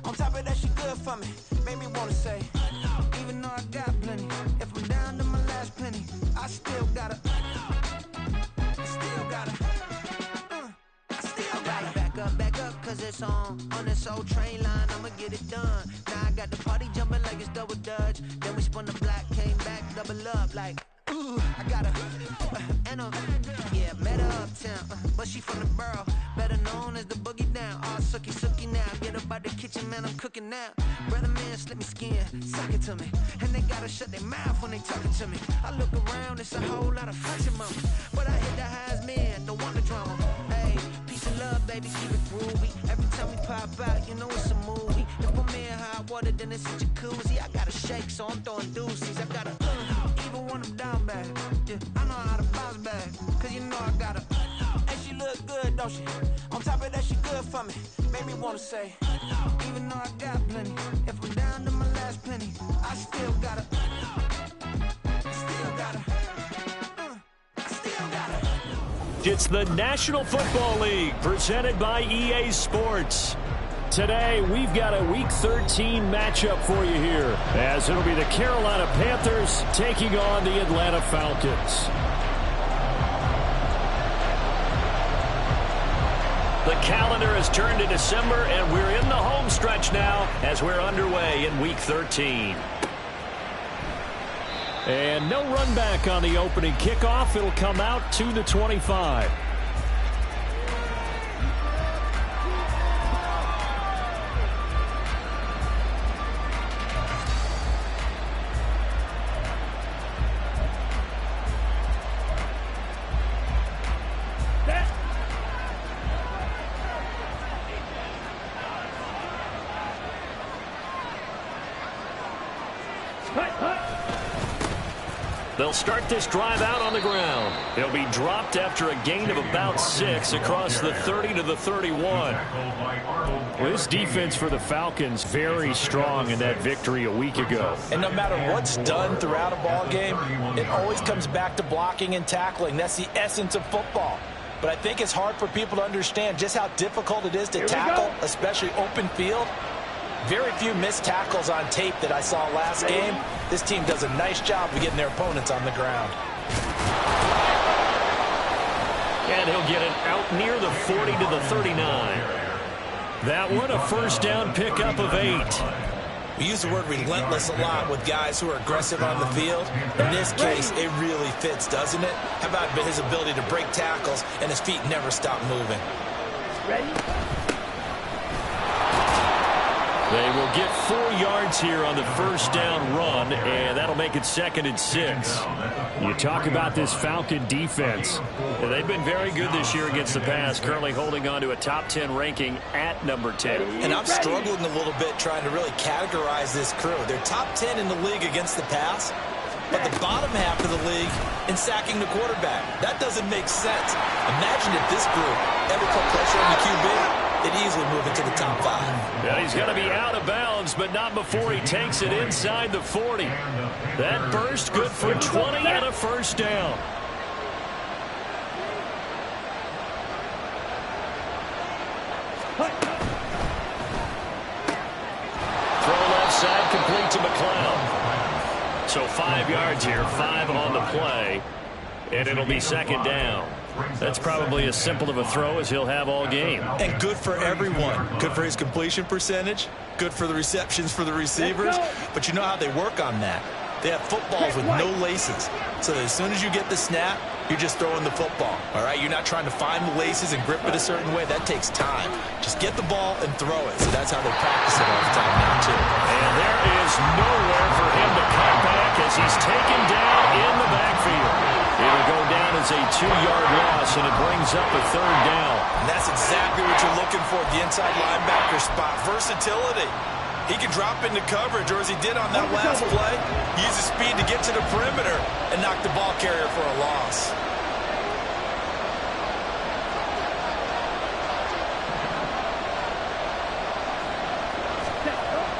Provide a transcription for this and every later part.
On top of that, she good for me. Made me wanna say, even though I got plenty, if I'm down to my last penny, I still gotta back up, cause it's on this old train line, I'ma get it done. Now I got the party jumping like it's double dutch. Then we spun the block, came back, double up like, ooh, I got her, and yeah, met her uptown, but she from the borough, better known as the boogie down. All sookie now, get up out the kitchen, man, I'm cooking now. Brother man, slip me skin, suck it to me, and they gotta shut their mouth when they talking to me. I look around, it's a whole lot of friction, mama, but I hit the highs, man, don't want the drama. Hey, peace and love, baby, keep it groovy. Every time we pop out, you know it's a movie. If I'm in hot water, then it's a jacuzzi. I gotta shake, so I'm throwing deuces. I gotta even when I'm down bad. Yeah, I know how to bounce back, cause you know I gotta. And she look good, don't she? On top of that, she good for me. Made me wanna say, even though I got plenty, if I'm down to my last penny, I still gotta. It's the National Football League presented by EA Sports. Today, we've got a Week 13 matchup for you here, as it'll be the Carolina Panthers taking on the Atlanta Falcons. The calendar has turned to December, and we're in the home stretch now as we're underway in Week 13. And no run back on the opening kickoff. It'll come out to the 25. They'll start this drive out on the ground. They'll be dropped after a gain of about 6 across the 30 to the 31. Well, this defense for the Falcons very strong in that victory a week ago. And no matter what's done throughout a ball game, it always comes back to blocking and tackling. That's the essence of football. But I think it's hard for people to understand just how difficult it is to tackle, especially open field. Very few missed tackles on tape that I saw last game. This team does a nice job of getting their opponents on the ground. And he'll get it out near the 40 to the 39. That one, a first down pickup of 8. We use the word relentless a lot with guys who are aggressive on the field. In this case, it really fits, doesn't it? How about his ability to break tackles and his feet never stop moving? Ready? They will get 4 yards here on the first down run, and that'll make it 2nd and 6. You talk about this Falcon defense. They've been very good this year against the pass, currently holding on to a top 10 ranking at number 10. And I'm struggling a little bit trying to really categorize this crew. They're top 10 in the league against the pass, but the bottom half of the league in sacking the quarterback. That doesn't make sense. Imagine if this group ever put pressure on the QB. It easily move into the top 5. Yeah, he's going to be out of bounds, but not before he takes it inside the 40. That burst good for 20 and a first down. Throw left side, complete to McLeod. So 5 yards here, 5 on the play, and it'll be 2nd down. That's probably as simple of a throw as he'll have all game. And good for everyone. Good for his completion percentage. Good for the receptions for the receivers. But you know how they work on that. They have footballs with no laces. So that as soon as you get the snap, you're just throwing the football. All right? You're not trying to find the laces and grip it a certain way. That takes time. Just get the ball and throw it. So that's how they practice it all the time now, too. And there is nowhere for him to cut back as he's taken down in the backfield. It'll go down as a 2-yard loss, and it brings up a 3rd down. And that's exactly what you're looking for, the inside linebacker spot. Versatility. He can drop into coverage, or as he did on that last play, use his speed to get to the perimeter and knock the ball carrier for a loss.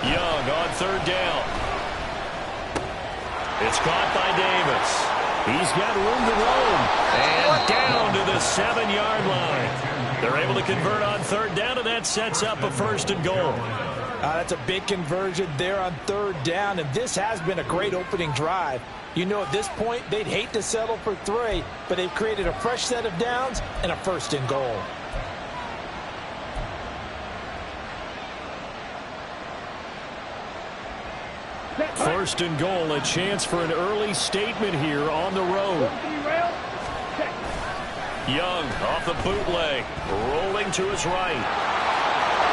Young on 3rd down. It's caught by Davis. He's got room to roam. And down to the 7-yard line. They're able to convert on 3rd down, and that sets up a 1st and goal. That's a big conversion there on 3rd down, and this has been a great opening drive. You know, at this point, they'd hate to settle for 3, but they've created a fresh set of downs and a 1st and goal. First and goal, a chance for an early statement here on the road. Young off the bootleg, rolling to his right.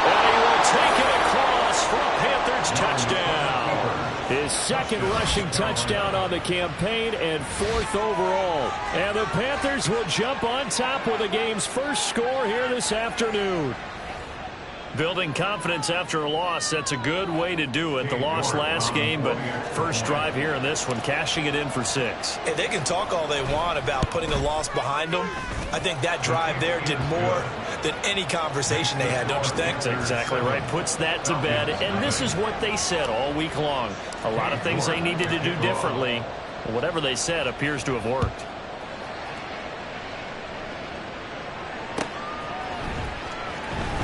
And he will take it across for a Panthers touchdown. His 2nd rushing touchdown on the campaign and 4th overall. And the Panthers will jump on top with the game's first score here this afternoon. Building confidence after a loss, that's a good way to do it. The loss last game, but first drive here in this one, cashing it in for 6. Hey, they can talk all they want about putting a loss behind them. I think that drive there did more than any conversation they had, don't you think? That's exactly right. Puts that to bed. And this is what they said all week long. A lot of things they needed to do differently. Whatever they said appears to have worked.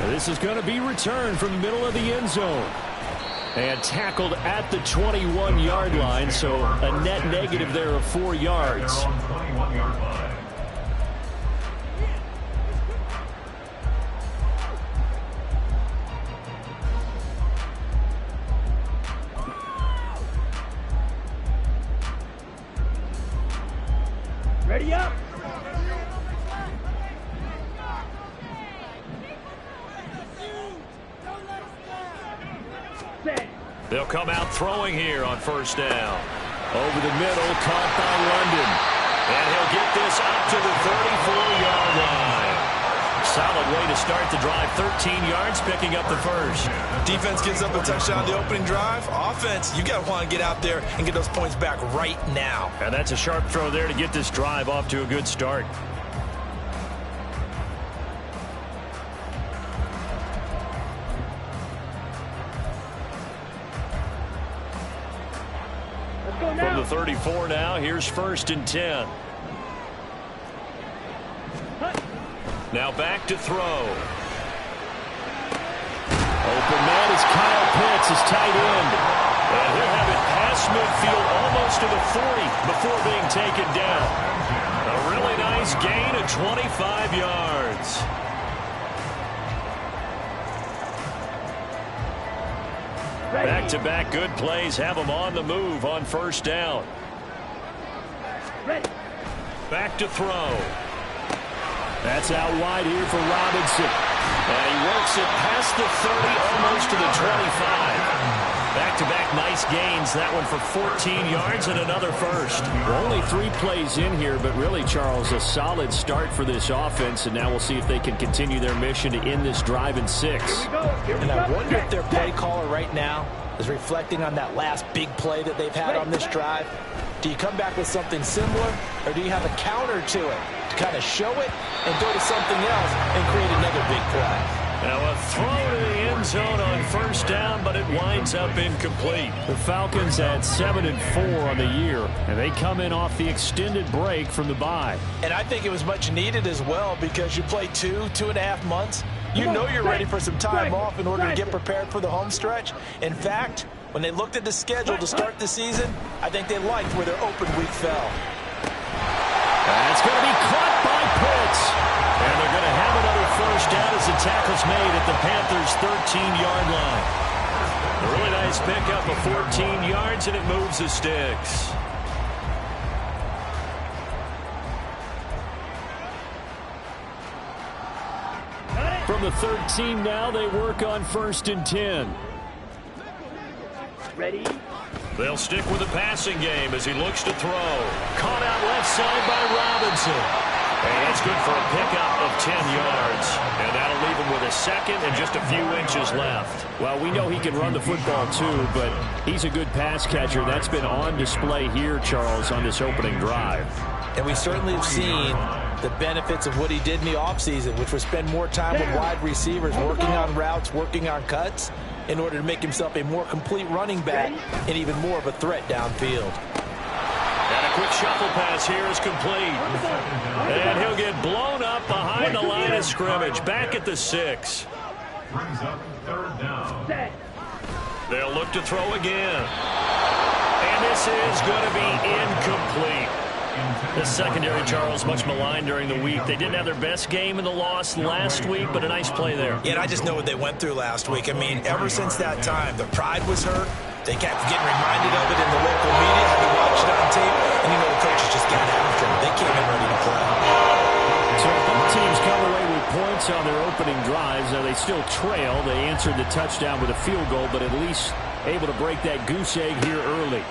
This is going to be returned from the middle of the end zone. And tackled at the 21-yard line, so a net negative there of 4 yards. Ready up. They'll come out throwing here on 1st down. Over the middle, caught by London. And he'll get this up to the 34-yard line. Solid way to start the drive. 13 yards, picking up the 1st. Defense gives up a touchdown on the opening drive. Offense, you got to want to get out there and get those points back right now. And that's a sharp throw there to get this drive off to a good start. From the 34 now, here's 1st and 10. Now back to throw. Open man is Kyle Pitts, his tight end. And he'll have it past midfield almost to the 40 before being taken down. A really nice gain of 25 yards. Back-to-back good plays have them on the move on 1st down. Back to throw. That's out wide here for Robinson. And he works it past the 30, almost to the 25. Back-to-back nice gains. That one for 14 yards and another 1st. We're only 3 plays in here, but really, Charles, a solid start for this offense. And now we'll see if they can continue their mission to end this drive in 6. And I wonder if their play caller right now is reflecting on that last big play that they've had on this drive. Do you come back with something similar, or do you have a counter to it to kind of show it and go to something else and create another big play? Now a throw to the end zone on 1st down, but it winds up incomplete. The Falcons at 7-4 on the year, and they come in off the extended break from the bye. And I think it was much needed as well, because you play 2.5 months. You know you're ready for some time off in order to get prepared for the home stretch. In fact, when they looked at the schedule to start the season, I think they liked where their open week fell. And it's going to be caught by Pitts. And they're going to have another 1st down as the tackle's made at the Panthers' 13-yard line. A really nice pickup of 14 yards, and it moves the sticks. From the 13 now, they work on 1st and 10. Ready? They'll stick with the passing game as he looks to throw. Caught out left side by Robinson. And that's good for a pickup of 10 yards. And that'll leave him with a second and just a few inches left. Well, we know he can run the football too, but he's a good pass catcher. That's been on display here, Charles, on this opening drive. And we certainly have seen the benefits of what he did in the offseason, which was spend more time with wide receivers, working on routes, working on cuts, in order to make himself a more complete running back and even more of a threat downfield. And a quick shuffle pass here is complete. And he'll get blown up behind the line of scrimmage, back at the 6. Brings up third down. They'll look to throw again. And this is going to be incomplete. The secondary, Charles, much maligned during the week. They didn't have their best game in the loss last week, but a nice play there. Yeah, and I just know what they went through last week. I mean, ever since that time, their pride was hurt. They kept getting reminded of it in the local media. Had to watch it on tape, and you know the coaches just got after them. They came in ready to play. So both teams come away with points on their opening drives. Now they still trail. They answered the touchdown with a field goal, but at least able to break that goose egg here early.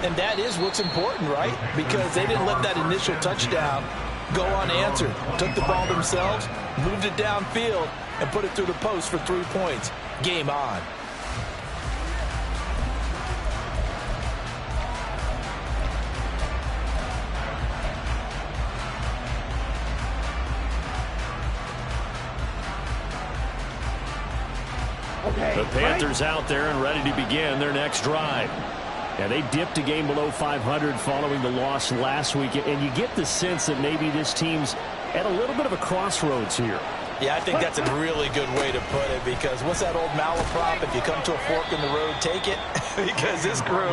And that is what's important, right? Because they didn't let that initial touchdown go unanswered. Took the ball themselves, moved it downfield, and put it through the post for 3 points. Game on. The Panthers out there and ready to begin their next drive. Yeah, they dipped a game below 500 following the loss last week, and you get the sense that maybe this team's at a little bit of a crossroads here. Yeah, I think that's a really good way to put it, because what's that old malaprop? If you come to a fork in the road, take it. Because this crew,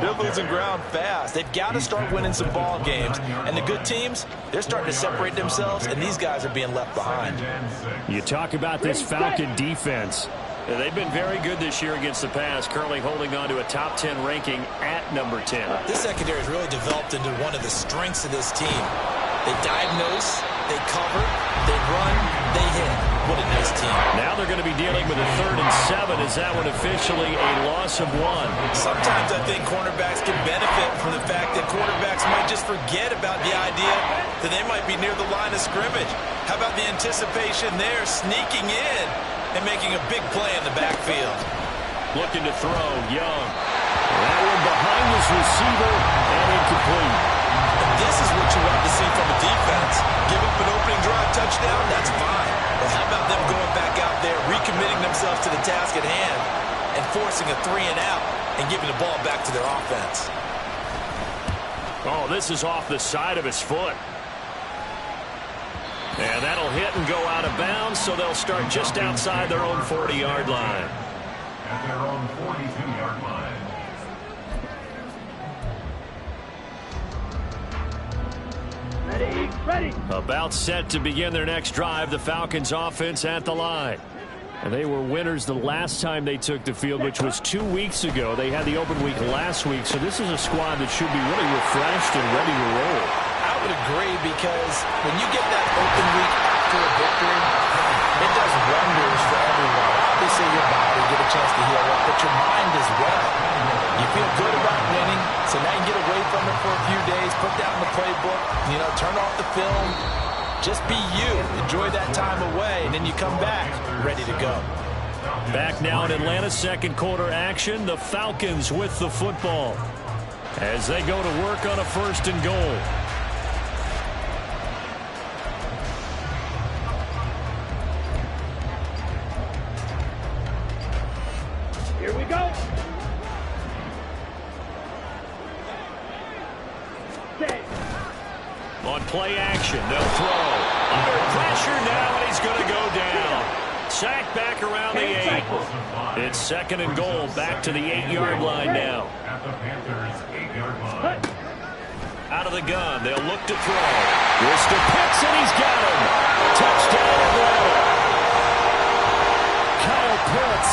they're losing ground fast. They've got to start winning some ball games. And the good teams, they're starting to separate themselves, and these guys are being left behind. You talk about this Falcon defense. They've been very good this year against the pass, currently holding on to a top 10 ranking at number 10. This secondary has really developed into one of the strengths of this team. They diagnose, they cover, they run, they hit. What a nice team. Now they're going to be dealing with a 3rd and 7. Is that one officially a loss of 1? Sometimes I think cornerbacks can benefit from the fact that quarterbacks might just forget about the idea that they might be near the line of scrimmage. How about the anticipation there, sneaking in and making a big play in the backfield? Looking to throw, Young. That one behind his receiver and incomplete. And this is what you want to see from a defense. Give up an opening drive touchdown, that's fine. But how about them going back out there, recommitting themselves to the task at hand, and forcing a 3-and-out and giving the ball back to their offense? Oh, this is off the side of his foot. And that'll hit and go out of bounds, so they'll start just outside their own 40-yard line. At their own 42-yard line. Ready. About set to begin their next drive, the Falcons offense at the line. And they were winners the last time they took the field, which was 2 weeks ago. They had the open week last week, so this is a squad that should be really refreshed and ready to roll. I would agree, because when you get that open week after a victory, it does wonders for everyone. Obviously, your body get a chance to heal up, but your mind as well. You feel good about winning, so now you get away from it for a few days, put down the playbook, turn off the film, just be you. Enjoy that time away, and then you come back ready to go. Back now in Atlanta's second quarter action, the Falcons with the football as they go to work on a 1st and goal. Here we go. On play action, they'll throw. Under pressure now, and he's going to go down. Sacked back around the 8. It's 2nd and goal, back to the 8-yard line now. At the Panthers' 8-yard line. Out of the gun, they'll look to throw. Here's to Pitts, and he's got him. Touchdown Atlanta. Kyle Pitts,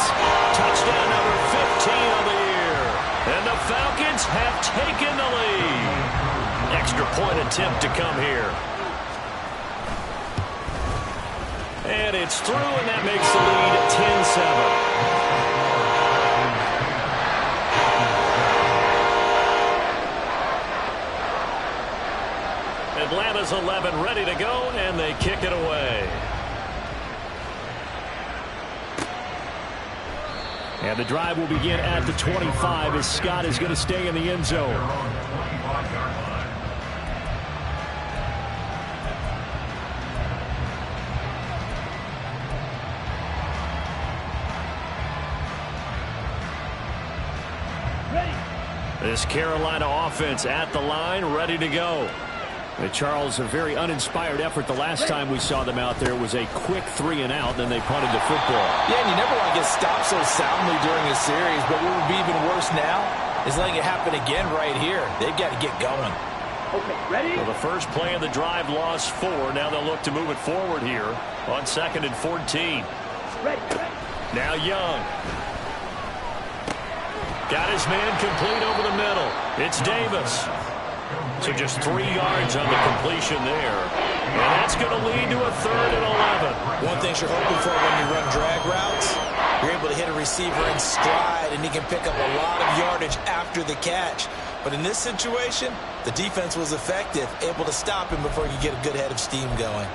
touchdown number 15 of the year. And the Falcons have taken the lead. Extra point attempt to come here. And it's through, and that makes the lead 10-7. has 11 ready to go, and they kick it away. And the drive will begin at the 25 as Scott is going to stay in the end zone. This Carolina offense at the line, ready to go. Charles, a very uninspired effort the last time we saw them out there. It was a quick 3 and out, then they punted the football. Yeah, and you never want to get stopped so soundly during a series, but what would be even worse now is letting it happen again right here. They've got to get going. Okay, ready? Well, the first play of the drive lost 4. Now they'll look to move it forward here on 2nd and 14. Ready. Now Young. Got his man complete over the middle. It's Davis. So just 3 yards on the completion there. And that's going to lead to a 3rd and 11. One thing you're hoping for when you run drag routes, you're able to hit a receiver in stride, and he can pick up a lot of yardage after the catch. But in this situation, the defense was effective, able to stop him before you get a good head of steam going.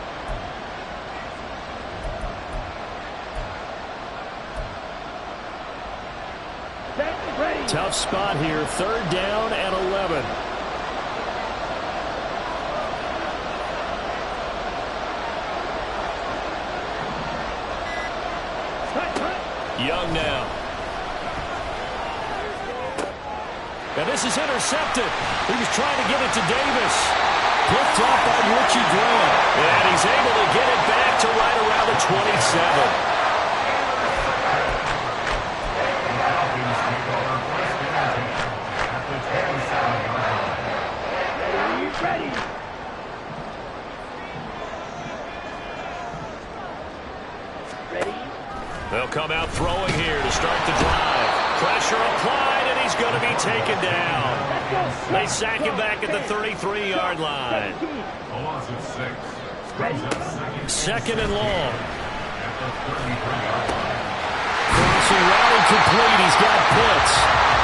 Tough spot here. 3rd down and 11. Young now. And this is intercepted. He was trying to get it to Davis. Picked up by Richie Grant. And he's able to get it back to right around the 27. They'll come out throwing here to start the drive. Pressure applied, and he's going to be taken down. They sack him back at the 33-yard line. A loss of 6. 2nd and long. Crossing route incomplete. He's got Pitts.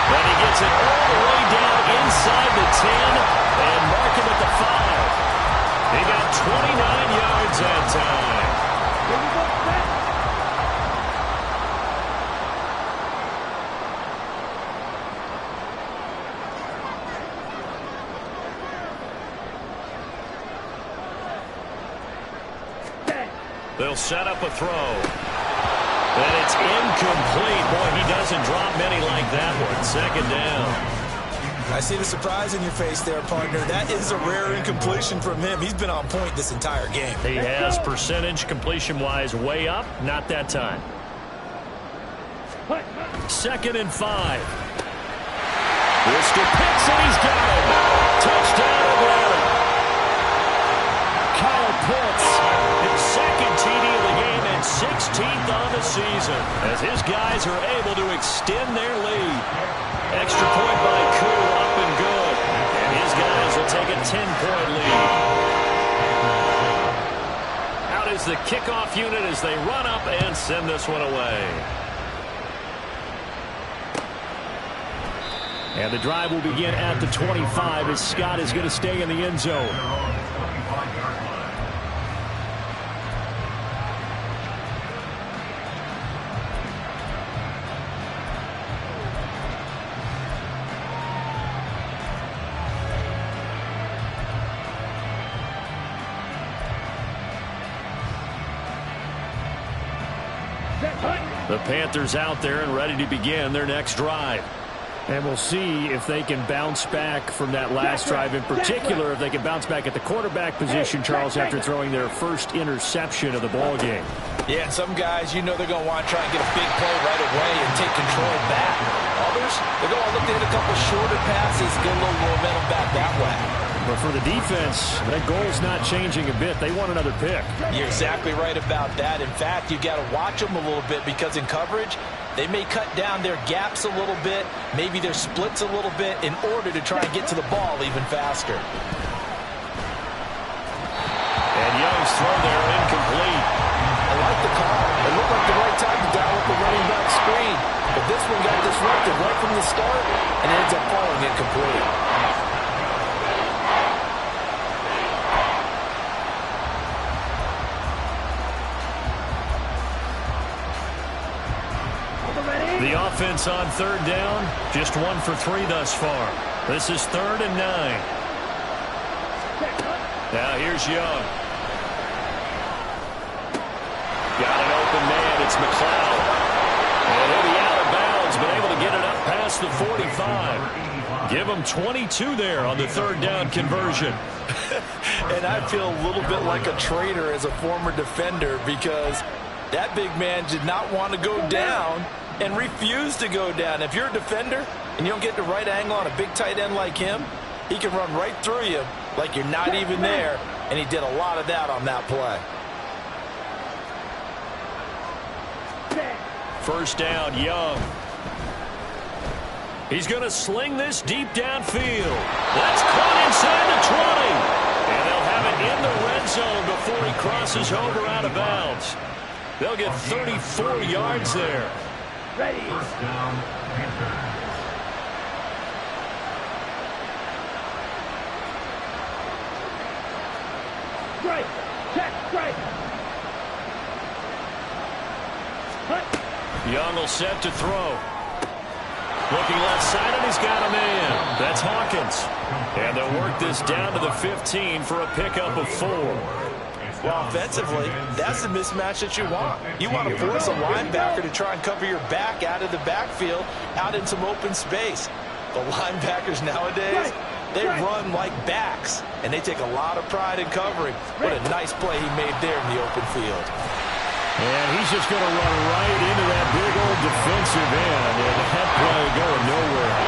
And he gets it all the way down inside the 10 and mark him at the 5. He got 29 yards that time. They'll set up a throw. And it's incomplete. Boy, he doesn't drop many like that one. 2nd down. I see the surprise in your face there, partner. That is a rare incompletion from him. He's been on point this entire game. He has percentage completion-wise way up. Not that time. 2nd and 5. Brisker picks and he's got it. Touchdown Atlanta. Kyle Pitts, his 2nd TD of the game and 16th on the season, as his guys are able to extend their lead. Extra point by Koo, up and good. And his guys will take a 10-point lead. Out is the kickoff unit as they run up and send this one away. And the drive will begin at the 25 as Scott is going to stay in the end zone. The Panthers out there and ready to begin their next drive. And we'll see if they can bounce back from that last drive, in particular if they can bounce back at the quarterback position, Charles, after throwing their first interception of the ball game. Yeah, and some guys, you know they're going to want to try and get a big play right away and take control back. Others, they're going to look to hit a couple shorter passes, get a little momentum back that way. But for the defense, that goal's not changing a bit. They want another pick. You're exactly right about that. In fact, you got to watch them a little bit because in coverage, they may cut down their gaps a little bit, maybe their splits a little bit in order to try and get to the ball even faster. And Young's throw there incomplete. I like the call. It looked like the right time to dial up the running back screen. But this one got disrupted right from the start and ends up falling incomplete. offense on third down, just 1 for 3 thus far. This is 3rd and 9. Now here's Young. Got an open man. It's McLeod. And he'll be out of bounds, but able to get it up past the 45. Give him 22 there on the 3rd down conversion. And I feel a little bit like a traitor as a former defender, because that big man did not want to go down and refused to go down. If you're a defender and you don't get the right angle on a big tight end like him, he can run right through you like you're not even there, and he did a lot of that on that play. First down, Young. He's going to sling this deep downfield. That's caught inside the 20. And they'll have it in the red zone before he crosses over out of bounds. They'll get 34 yards there. Ready. First down, Panthers. Strike. Check. Strike. Young will set to throw. Looking left side, and he's got a man. That's Hawkins. And they'll work this down to the 15 for a pickup of 4. Well, offensively, that's the mismatch that you want. You want to force a linebacker to try and cover your back out of the backfield, out in some open space. The linebackers nowadays, they run like backs, and they take a lot of pride in covering. What a nice play he made there in the open field. And he's just going to run right into that big old defensive end, and that play going nowhere.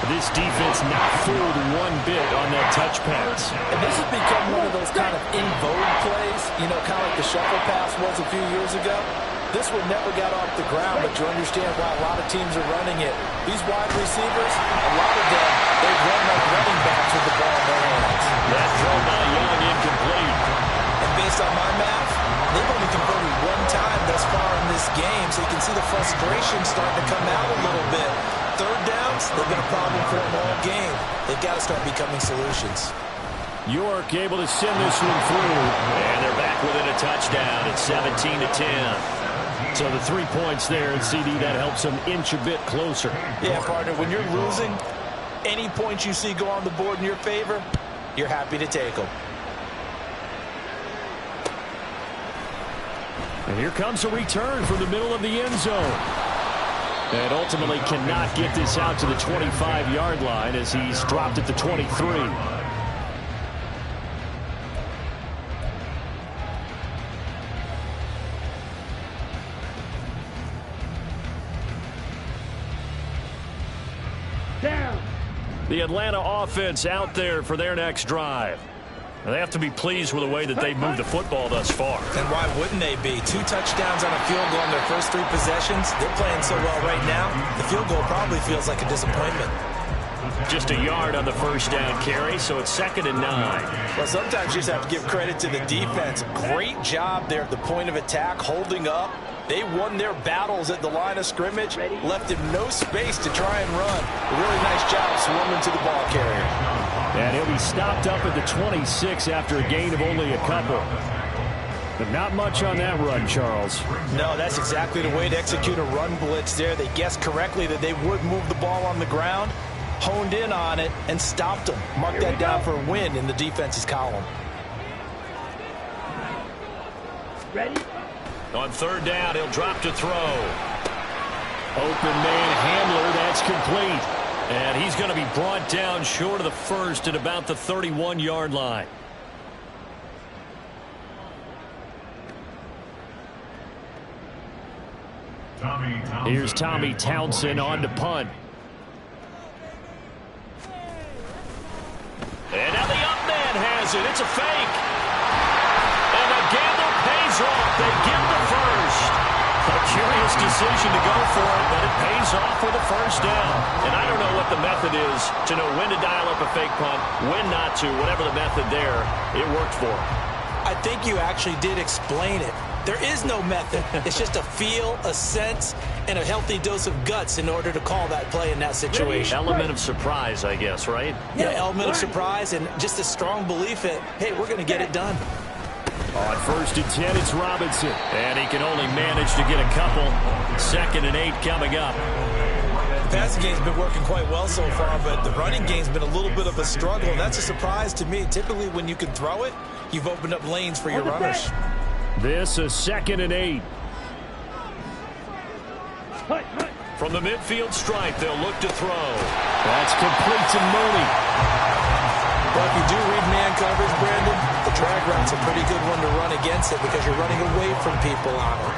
This defense not fooled one bit on that touch pass. And this has become one of those kind of in vogue plays, you know, kind of like the shuffle pass was a few years ago. This one never got off the ground, but you understand why a lot of teams are running it. These wide receivers, a lot of them, they run like running backs with the ball in their hands. That throw by Young incomplete. And based on my math, they've only converted one time thus far in this game, so you can see the frustration starting to come out a little bit. Third downs, they've been a problem for them all game. They've got to start becoming solutions. York able to send this one through. And they're back within a touchdown at 17-10. So the 3 points there, and CD, that helps them inch a bit closer. Yeah, partner, when you're losing, any points you see go on the board in your favor, you're happy to take them. And here comes a return from the middle of the end zone. And ultimately cannot get this out to the 25-yard line as he's dropped at the 23. Down. The Atlanta offense out there for their next drive. And they have to be pleased with the way that they've moved the football thus far. And why wouldn't they be? 2 touchdowns on a field goal in their first 3 possessions. They're playing so well right now, the field goal probably feels like a disappointment. Just a yard on the first down carry, so it's 2nd and 9. Well, sometimes you just have to give credit to the defense. Great job there at the point of attack, holding up. They won their battles at the line of scrimmage, left him no space to try and run. A really nice job swarming to the ball carrier. And he'll be stopped up at the 26 after a gain of only a couple. But not much on that run, Charles. No, that's exactly the way to execute a run blitz there. They guessed correctly that they would move the ball on the ground, honed in on it, and stopped them. Mark that down for a win in the defense's column. Ready? On 3rd down, he'll drop to throw. Open man Handler, that's complete. And he's going to be brought down short of the first at about the 31-yard line. Here's Tommy Townsend on to punt. And now the up man has it. It's a fake. And the gamble pays off. They get the first. A curious decision to go for it, but it pays off with a first down. And I don't know what the method is to know when to dial up a fake punt, when not to. Whatever the method there, it worked for him. I think you actually did explain it. There is no method. It's just a feel, a sense, and a healthy dose of guts in order to call that play in that situation. Element of surprise, I guess, right? Yeah, element of surprise and just a strong belief that, hey, we're going to get it done. On 1st and 10, it's Robinson. And he can only manage to get a couple. 2nd and 8 coming up. The passing game's been working quite well so far, but the running game's been a little bit of a struggle. That's a surprise to me. Typically, when you can throw it, you've opened up lanes for your runners. This is 2nd and 8. From the midfield stripe, they'll look to throw. That's complete to Mooney. But if you do read man coverage, Brandon, the drag route's a pretty good one to run against it because you're running away from people on it.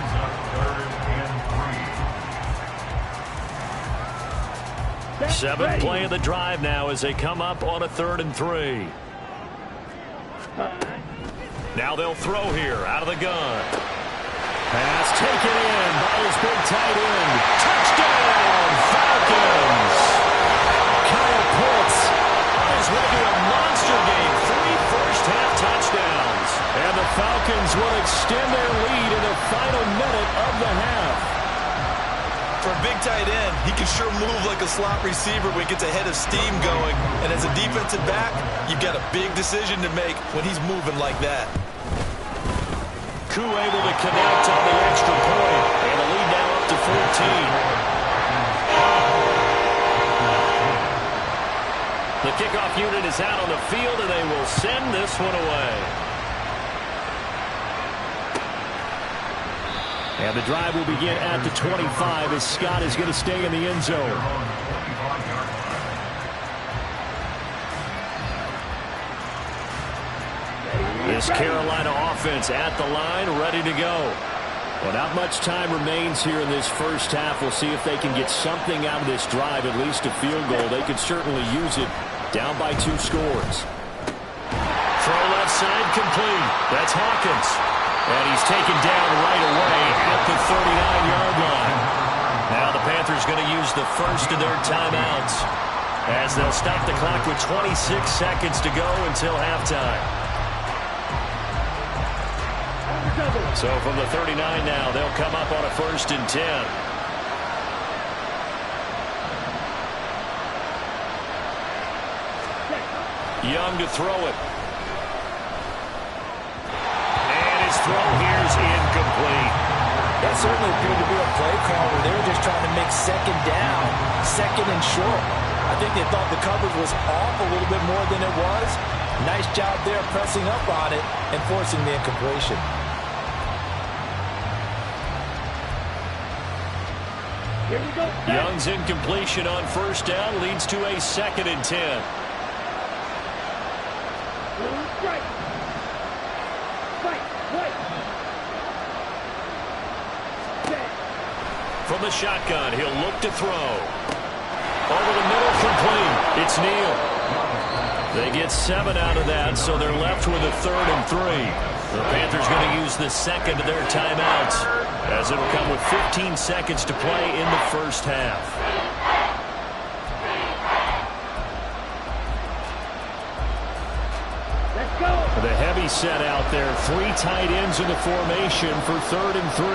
7th play of the drive now as they come up on a 3rd and 3. Now they'll throw here out of the gun. Pass taken in by his big tight end. Touchdown, Falcons! Kyle Pitts is ready to a monster game. 3 first-half touchdowns. And the Falcons will extend their lead in the final minute of the half. For a big tight end, he can sure move like a slot receiver when he gets a head of steam going. And as a defensive back, you've got a big decision to make when he's moving like that. Koo able to connect on the extra point. And the lead now up to 14. The kickoff unit is out on the field, and they will send this one away. And the drive will begin at the 25 as Scott is going to stay in the end zone. This Carolina offense at the line, ready to go. Well, not much time remains here in this first half. We'll see if they can get something out of this drive, at least a field goal. They could certainly use it. Down by 2 scores. Throw left side complete. That's Hawkins. And he's taken down right away at the 39-yard line. Now the Panthers going to use the first of their timeouts as they'll stop the clock with 26 seconds to go until halftime. So from the 39 now, they'll come up on a 1st and 10. Young to throw it. And his throw here's incomplete. That certainly appeared to be a play call where they were just trying to make 2nd down, 2nd and short. I think they thought the coverage was off a little bit more than it was. Nice job there pressing up on it and forcing the incompletion. Young's incompletion on 1st down leads to a 2nd and 10. From the shotgun, he'll look to throw. Over the middle, complete. It's Neal. They get 7 out of that, so they're left with a 3rd and 3. The Panthers going to use the 2nd of their timeouts, as it'll come with 15 seconds to play in the first half. The heavy set out there. 3 tight ends in the formation for 3rd and 3.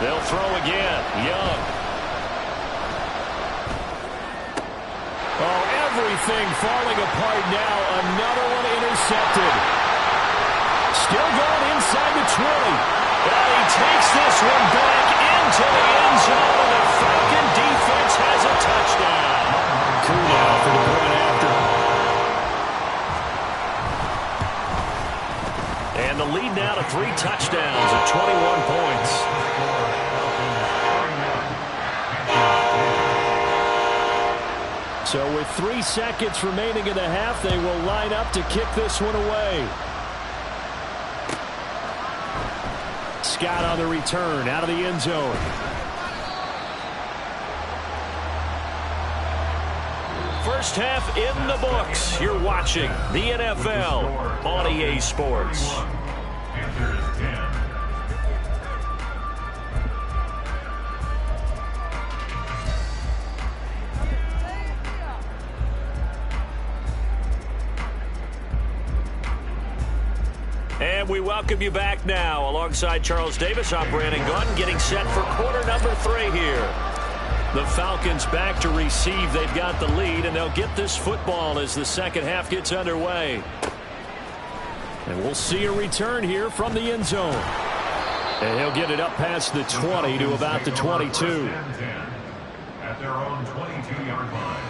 They'll throw again. Young. Oh, everything falling apart now. Another one intercepted. Still going inside the 20. Well, he takes this one back into the end zone, and the Falcon defense has a touchdown. Koo now for the point after. And the lead now to 3 touchdowns at 21 points. So with 3 seconds remaining in the half, they will line up to kick this one away. Scott on the return out of the end zone. First half in the books. You're watching the NFL on EA Sports. And we welcome you back now. Alongside Charles Davis, I'm Brandon Gunn, getting set for quarter number 3 here. The Falcons back to receive. They've got the lead, and they'll get this football as the second half gets underway. And we'll see a return here from the end zone. And he'll get it up past the 20 to about the 22. At their own 22-yard line.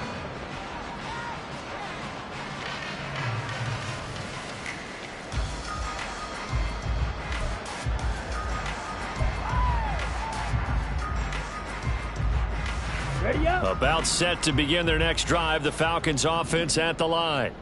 About set to begin their next drive, the Falcons offense at the line.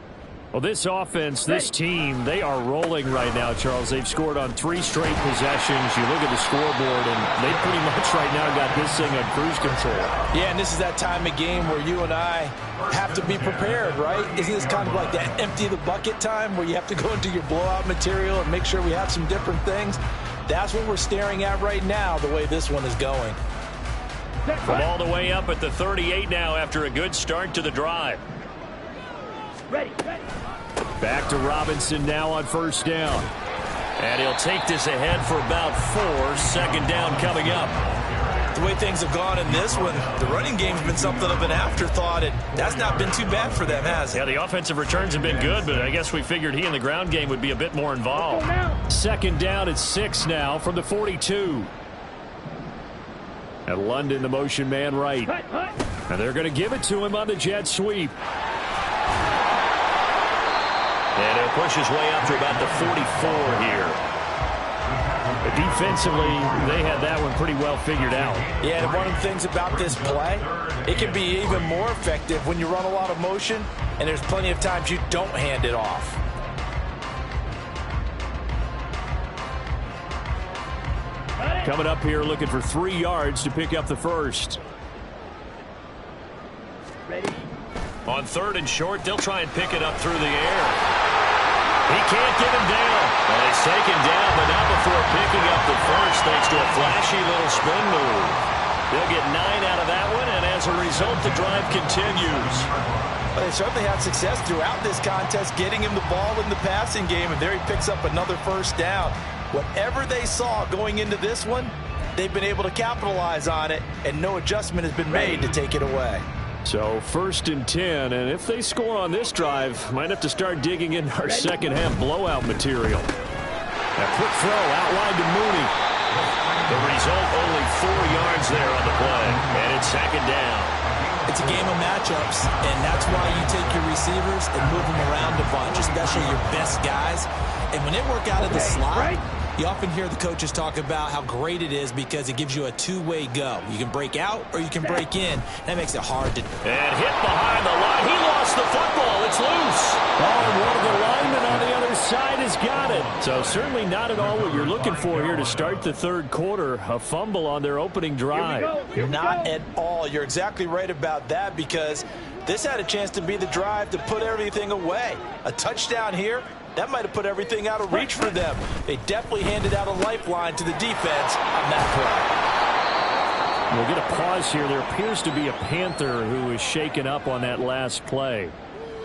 Well, this offense, this team, they are rolling right now, Charles. They've scored on 3 straight possessions. You look at the scoreboard, and they pretty much right now got this thing on cruise control. Yeah, and this is that time of game where you and I have to be prepared, right? Isn't this kind of like that empty the bucket time where you have to go into your blowout material and make sure we have some different things? That's what we're staring at right now, the way this one is going. From all the way up at the 38 now after a good start to the drive. Back to Robinson now on first down. And he'll take this ahead for about 4. Second down coming up. The way things have gone in this one, the running game's been something of an afterthought, and that's not been too bad for them, has it? Yeah, the offensive returns have been good, but I guess we figured he in the ground game would be a bit more involved. Second down at 6 now from the 42. And London, the motion man right. And they're going to give it to him on the jet sweep. And he'll push his way up to about the 44 here. But defensively, they had that one pretty well figured out. Yeah, and one of the things about this play, it can be even more effective when you run a lot of motion, and there's plenty of times you don't hand it off. Coming up here looking for 3 yards to pick up the first. On 3rd and short, they'll try and pick it up through the air. He can't get him down. Well, he's taken down, but not before picking up the first thanks to a flashy little spin move. They'll get 9 out of that one, and as a result, the drive continues. Well, they certainly had success throughout this contest getting him the ball in the passing game, and there he picks up another first down. Whatever they saw going into this one, they've been able to capitalize on it, and no adjustment has been made to take it away. So 1st and 10, and if they score on this drive, might have to start digging in our second half blowout material. A quick throw out wide to Mooney. The result, only 4 yards there on the play, and it's second down. It's a game of matchups, and that's why you take your receivers and move them around a bunch, especially your best guys. And when they work out of the slot, you often hear the coaches talk about how great it is because it gives you a two-way go. You can break out or you can break in. That makes it hard to... And hit behind the line. He lost the football. It's loose. Oh, and one of the linemen on the other side has got it. So certainly not at all what you're looking for here to start the 3rd quarter. A fumble on their opening drive. Not at all. You're exactly right about that because this had a chance to be the drive to put everything away. A touchdown here, that might have put everything out of reach for them. They definitely handed out a lifeline to the defense on that play. We'll get a pause here. There appears to be a Panther who is shaken up on that last play.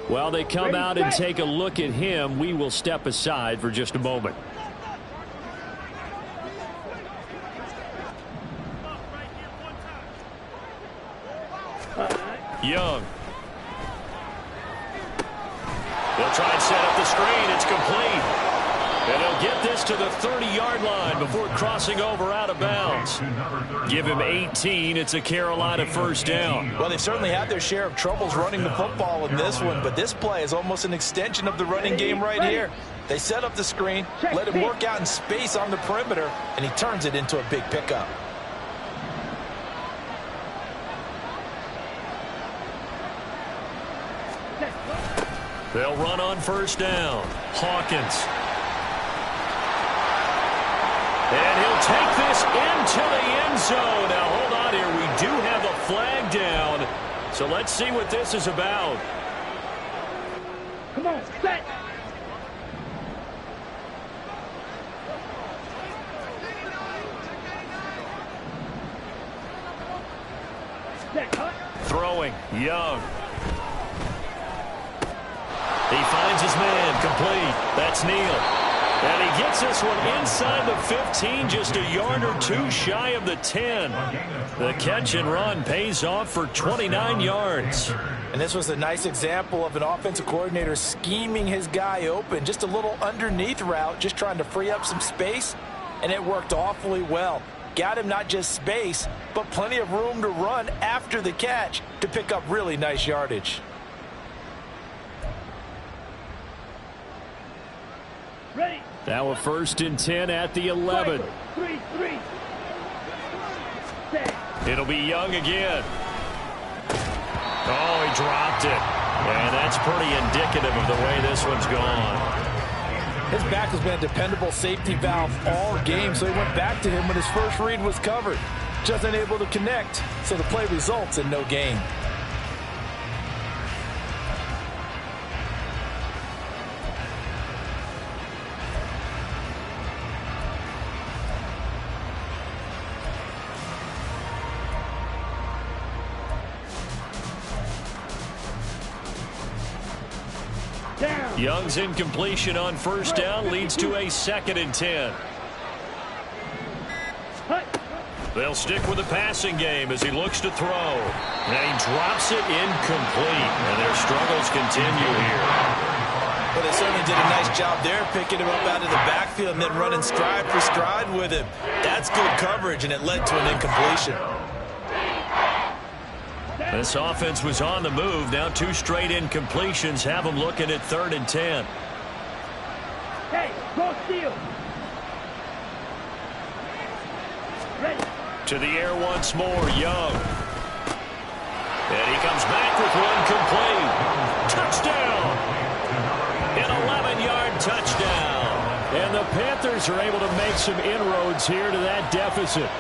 While they come out and take a look at him, we will step aside for just a moment. Young. They'll try and set up the screen. It's complete. And they'll get this to the 30-yard line before crossing over out of bounds. Give him 18. It's a Carolina first down. Well, they certainly had their share of troubles running the football in this one, but this play is almost an extension of the running game right here. They set up the screen, let him work out in space on the perimeter, and he turns it into a big pickup. They'll run on first down. Hawkins. And he'll take this into the end zone. Now, hold on here. We do have a flag down. So let's see what this is about. Come on, set. Throwing. Young. He finds his man. Complete. That's Neal. And he he gets this one inside the 15, just a yard or two shy of the 10. The catch and run pays off for 29 yards. And this was a nice example of an offensive coordinator scheming his guy open. Just a little underneath route, just trying to free up some space, and it worked awfully well. Got him not just space, but plenty of room to run after the catch to pick up really nice yardage. Ready. Now a 1st and 10 at the 11. 3. It'll be Young again. Oh, he dropped it. And that's pretty indicative of the way this one's gone. His back has been a dependable safety valve all game, so he went back to him when his first read was covered. Just unable to connect, so the play results in no gain. Young's incompletion on 1st down leads to a 2nd and 10. They'll stick with the passing game as he looks to throw. And he drops it incomplete. And their struggles continue here. Well, they certainly did a nice job there, picking him up out of the backfield and then running stride for stride with him. That's good coverage, and it led to an incompletion. This offense was on the move. Now 2 straight incompletions have them looking at 3rd and 10. Hey, go steal. Ready. To the air once more, Young. And he comes back with one complete. Touchdown! An 11-yard touchdown. And the Panthers are able to make some inroads here to that deficit.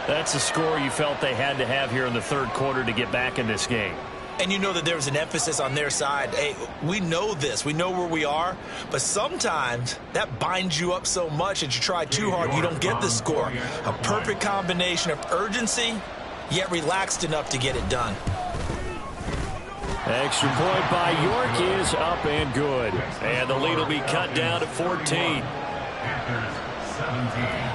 That's a score you felt they had to have here in the 3rd quarter to get back in this game. And you know that there was an emphasis on their side. Hey, we know this. We know where we are. But sometimes that binds you up so much that you try too hard, you don't get the score. A perfect combination of urgency, yet relaxed enough to get it done. Extra point by York is up and good. And the lead will be cut down to 14. 17.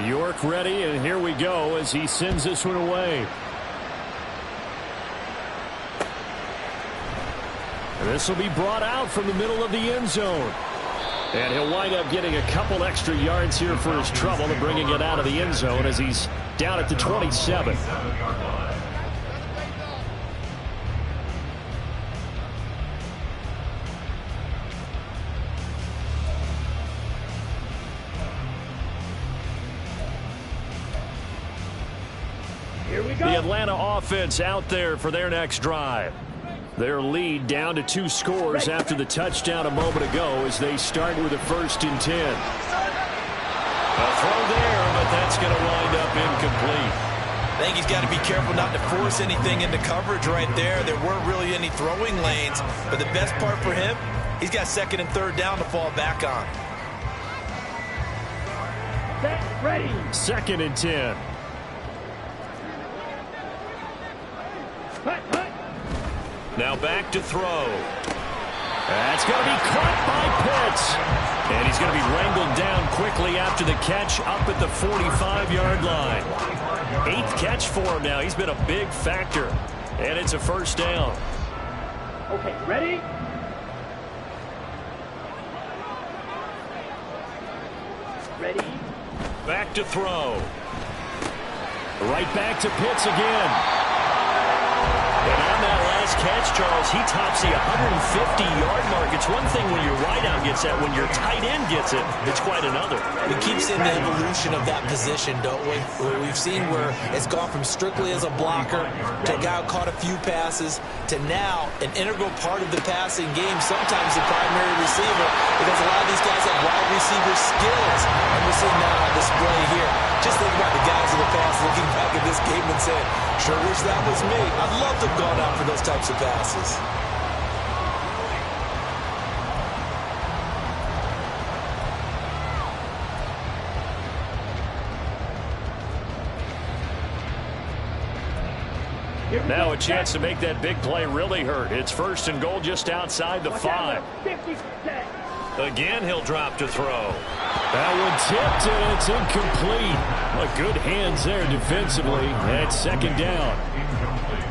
York ready, and here we go as he sends this one away. And this will be brought out from the middle of the end zone. And he'll wind up getting a couple extra yards here for his trouble and bringing it out of the end zone as he's down at the 27. The Atlanta offense out there for their next drive. Their lead down to 2 scores after the touchdown a moment ago as they start with a 1st and 10. A throw there, but that's going to wind up incomplete. I think he's got to be careful not to force anything into coverage right there. There weren't really any throwing lanes, but the best part for him, he's got 2nd and 3rd down to fall back on. Ready. 2nd and 10. Now back to throw. That's going to be caught by Pitts. And he's going to be wrangled down quickly after the catch up at the 45-yard line. 8th catch for him now. He's been a big factor. And it's a 1st down. Okay, ready? Ready. Back to throw. Right back to Pitts again. And on that last catch, Charles, he tops the 150-yard mark. It's one thing when your wideout gets that. When your tight end gets it, it's quite another. We keep seeing the evolution of that position, don't we? We've seen where it's gone from strictly as a blocker to a guy who caught a few passes to now an integral part of the passing game, sometimes the primary receiver, because a lot of these guys have wide receiver skills. And we're seeing that on display here. Just think about the guys in the past looking back at this game and saying, sure wish that was me. I'd love to have gone out for those types of passes. Now a chance to make that big play really hurt. It's 1st and goal just outside the 5. 50%. Again, he'll drop to throw. That one tipped, and it's incomplete. Well, good hands there defensively. And it's 2nd down.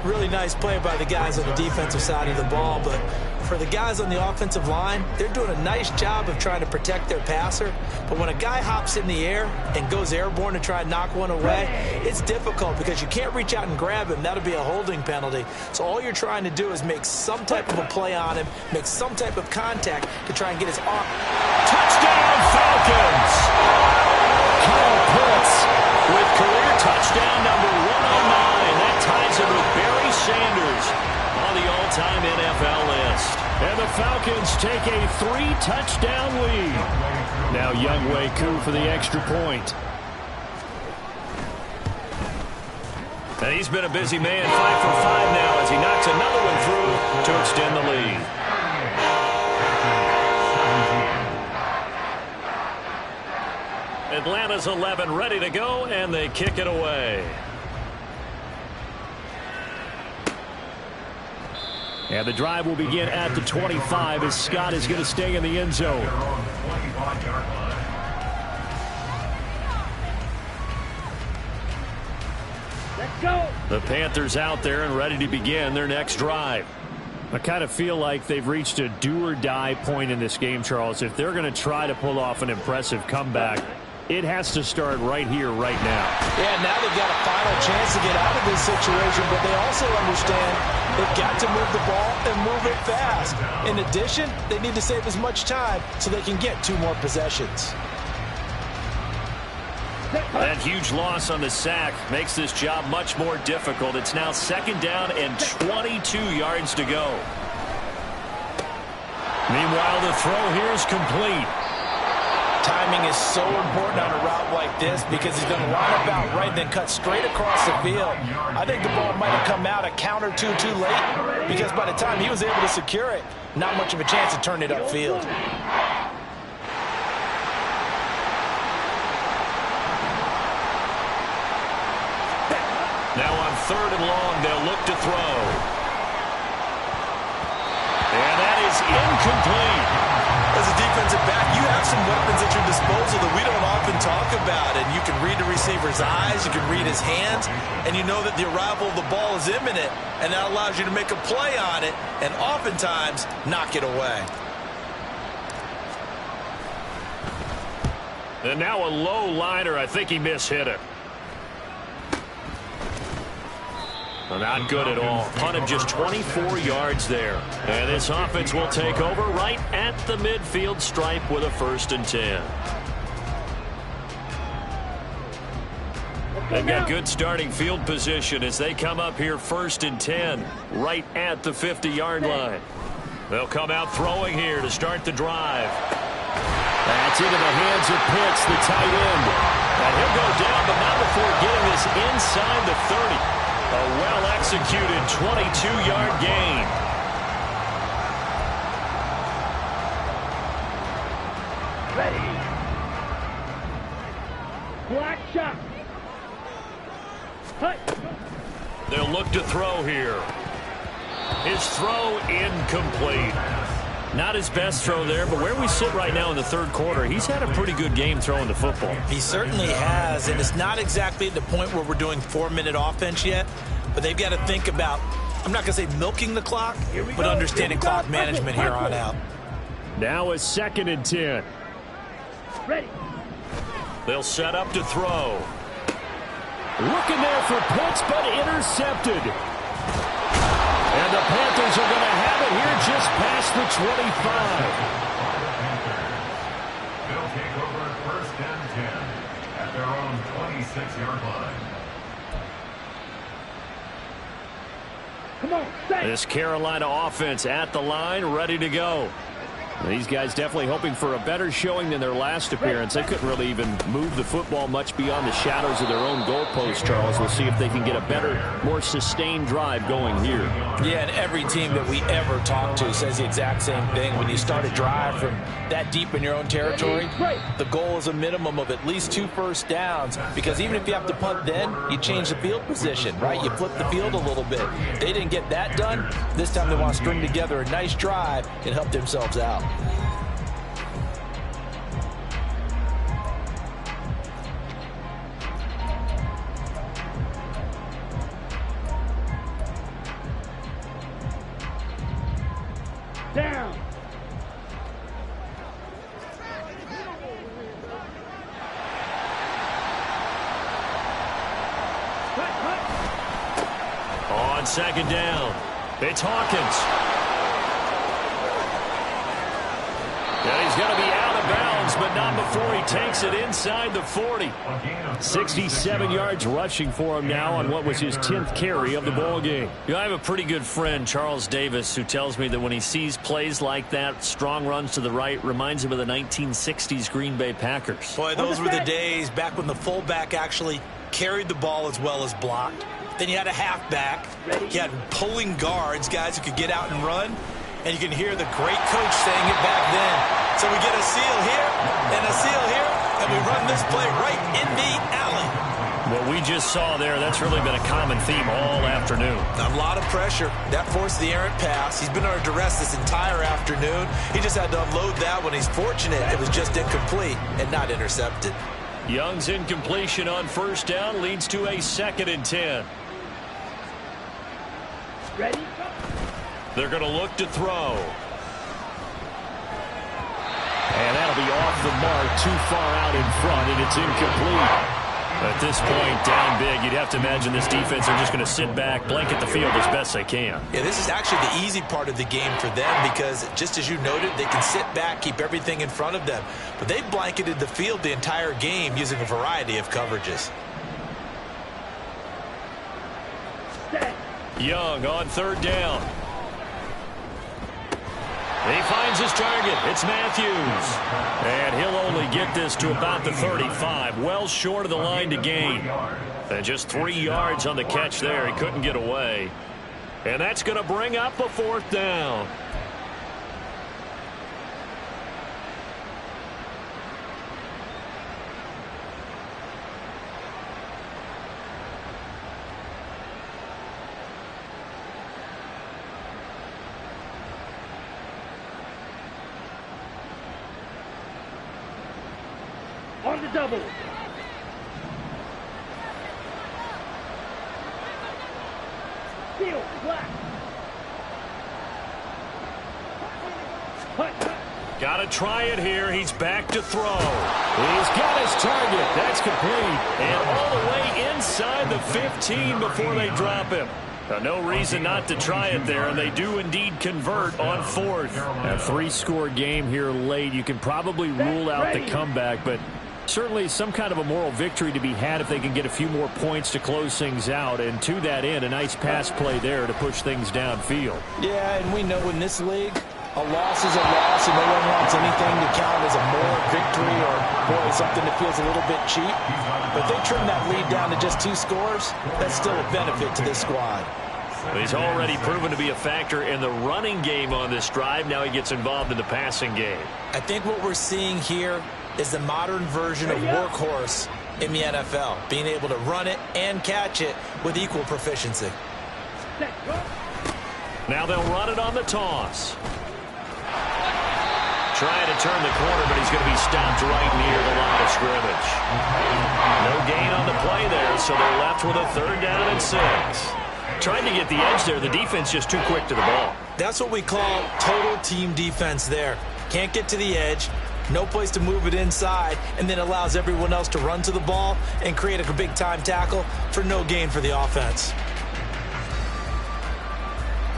Really nice play by the guys on the defensive side of the ball, but for the guys on the offensive line, they're doing a nice job of trying to protect their passer. But when a guy hops in the air and goes airborne to try and knock one away, it's difficult because you can't reach out and grab him. That'll be a holding penalty. So all you're trying to do is make some type of a play on him, make some type of contact to try and get his arm. Touchdown, Falcons! Kyle Pitts with career touchdown number 109. That ties him with Barry Sanders on the all-time NFL list. And the Falcons take a 3-touchdown lead. Now Younghoe Koo for the extra point. And he's been a busy man, 5 for 5 now as he knocks another one through to extend the lead. Atlanta's 11 ready to go, and they kick it away. And the drive will begin at the 25 as Scott is going to stay in the end zone. Let's go. The Panthers out there and ready to begin their next drive. I kind of feel like they've reached a do-or-die point in this game, Charles. If they're going to try to pull off an impressive comeback, it has to start right here, right now. Yeah, now they've got a final chance to get out of this situation, but they also understand they've got to move the ball and move it fast. In addition, they need to save as much time so they can get 2 more possessions. That huge loss on the sack makes this job much more difficult. It's now 2nd down and 22 yards to go. Meanwhile, the throw here is complete. Timing is so important on a route like this because he's going to line up out right and then cut straight across the field. I think the ball might have come out a count or two too late because by the time he was able to secure it, not much of a chance to turn it upfield. Now on 3rd and long, they'll look to throw. And that is incomplete. As a defensive back, you have some weapons at your disposal that we don't often talk about. And you can read the receiver's eyes, you can read his hands, and you know that the arrival of the ball is imminent. And that allows you to make a play on it and oftentimes knock it away. And now a low liner. I think he mishit it. Not good at all. Punted just 24 yards there. And this offense will take over right at the midfield stripe with a 1st and 10. They've got good starting field position as they come up here 1st and 10 right at the 50-yard line. They'll come out throwing here to start the drive. That's into the hands of Pitts, the tight end. And he'll go down, but not before getting this inside the 30. A well-executed 22-yard gain. Ready. Black shot. Hut. They'll look to throw here. His throw incomplete. Not his best throw there, but where we sit right now in the 3rd quarter, he's had a pretty good game throwing the football. He certainly has, and it's not exactly at the point where we're doing 4-minute offense yet, but they've got to think about, I'm not going to say milking the clock, but understanding clock management here on out. Now a 2nd and 10. Ready. They'll set up to throw. Looking there for Pitts, but intercepted. And the Panthers are going to have it here just past the 25. They'll take over 1st and 10 at their own 26-yard line. Come on, set. This Carolina offense at the line, ready to go. These guys definitely hoping for a better showing than their last appearance. They couldn't really even move the football much beyond the shadows of their own goalpost, Charles. We'll see if they can get a better, more sustained drive going here. Yeah, and every team that we ever talk to says the exact same thing. When you start a drive from that deep in your own territory, the goal is a minimum of at least 2 first downs, because even if you have to punt then, you change the field position, right? You flip the field a little bit. They didn't get that done. This time they want to string together a nice drive and help themselves out. Down. On second down, it's Hawkins. And he's going to be out of bounds, but not before he takes it inside the 40. 67 yards rushing for him now on what was his 10th carry of the ball game. You know, I have a pretty good friend, Charles Davis, who tells me that when he sees plays like that, strong runs to the right, reminds him of the 1960s Green Bay Packers. Boy, those were the days back when the fullback actually carried the ball as well as blocked. Then you had a halfback. You had pulling guards, guys who could get out and run. And you can hear the great coach saying it back then. So we get a seal here and a seal here, and we run this play right in the alley. What we just saw there, that's really been a common theme all afternoon. A lot of pressure. That forced the errant pass. He's been under duress this entire afternoon. He just had to unload that one. He's fortunate it was just incomplete and not intercepted. Young's incompletion on first down leads to a 2nd and 10. Ready? They're going to look to throw. And that'll be off the mark, too far out in front, and it's incomplete. At this point, down big, you'd have to imagine this defense are just going to sit back, blanket the field as best they can. Yeah, this is actually the easy part of the game for them because, just as you noted, they can sit back, keep everything in front of them. But they blanketed the field the entire game using a variety of coverages. Young on third down. He finds his target. It's Matthews. And he'll only get this to about the 35. Well short of the line to gain. And just 3 yards on the catch there. He couldn't get away. And that's going to bring up a 4th down. On the double. Steal, black. Got to try it here. He's back to throw. He's got his target. That's complete. And all the way inside the 15 before they drop him. No reason not to try it there, and they do indeed convert on 4th. A 3-score game here late. You can probably rule out the comeback, but certainly some kind of a moral victory to be had if they can get a few more points to close things out. And to that end, a nice pass play there to push things downfield. Yeah, and we know in this league, a loss is a loss, and no one wants anything to count as a moral victory or, boy, something that feels a little bit cheap. But if they trim that lead down to just 2 scores, that's still a benefit to this squad. He's already proven to be a factor in the running game on this drive. Now he gets involved in the passing game. I think what we're seeing here is the modern version of workhorse in the NFL, being able to run it and catch it with equal proficiency. Now they'll run it on the toss. Trying to turn the corner, but he's going to be stopped right near the line of scrimmage. No gain on the play there, so they're left with a 3rd down and 6. Trying to get the edge there. The defense just too quick to the ball. That's what we call total team defense there. Can't get to the edge, no place to move it inside, and then allows everyone else to run to the ball and create a big-time tackle for no gain for the offense.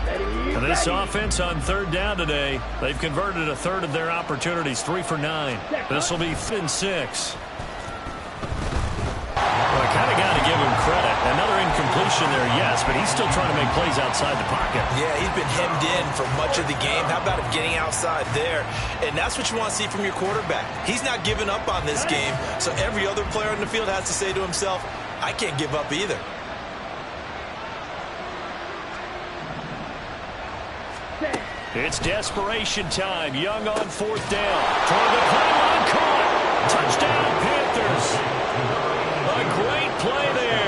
And this offense on 3rd down today, they've converted a 1/3 of their opportunities, 3 for 9. This will be 5th and 6. Well, I kind of got to give him credit. Another incomplete solution there, yes, but he's still trying to make plays outside the pocket. Yeah, he's been hemmed in for much of the game. How about him getting outside there? And that's what you want to see from your quarterback. He's not giving up on this game, so every other player on the field has to say to himself, I can't give up either. It's desperation time. Young on fourth down. Toward the pylon, caught. Touchdown, Panthers. A great play there.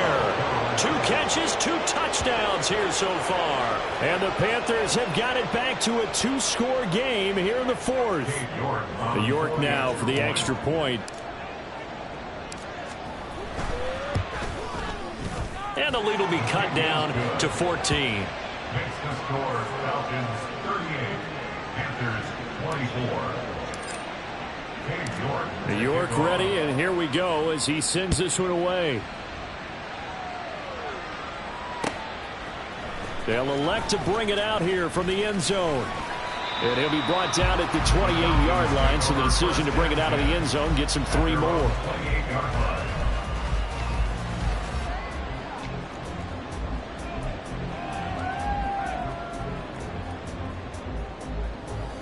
2 catches, 2 touchdowns here so far. And the Panthers have got it back to a 2-score game here in the fourth. The York now for the extra point. And the lead will be cut down to 14. Makes the score Falcons 38, Panthers 24. New York ready, and here we go as he sends this one away. They'll elect to bring it out here from the end zone. And he'll be brought down at the 28-yard line, so the decision to bring it out of the end zone gets him 3 more.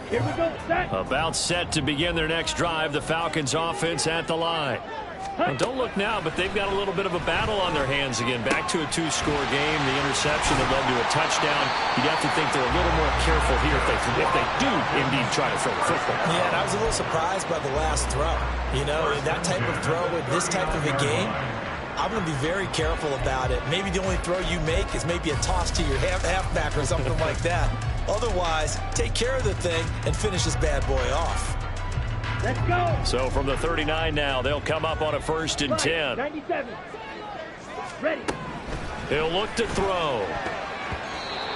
Here we go, set. About set to begin their next drive. The Falcons offense at the line. And don't look now, but they've got a little bit of a battle on their hands again. Back to a 2-score game. The interception that led to a touchdown. You'd have to think they're a little more careful here if they do indeed try to throw the football. Yeah, and I was a little surprised by the last throw. You know, that type of throw with this type of a game, I'm going to be very careful about it. Maybe the only throw you make is maybe a toss to your halfback or something like that. Otherwise, take care of the thing and finish this bad boy off. Let's go. So from the 39 now, they'll come up on a 1st and 10. 97. Ready. He'll look to throw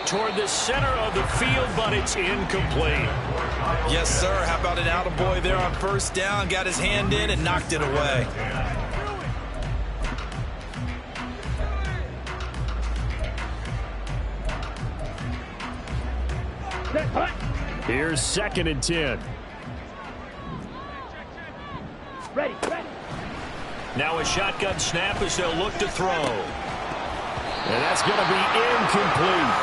toward the center of the field, but it's incomplete. Yes, sir. How about an attaboy there on 1st down? Got his hand in and knocked it away. Here's 2nd and 10. Ready, ready. Now a shotgun snap as they'll look to throw. And that's going to be incomplete.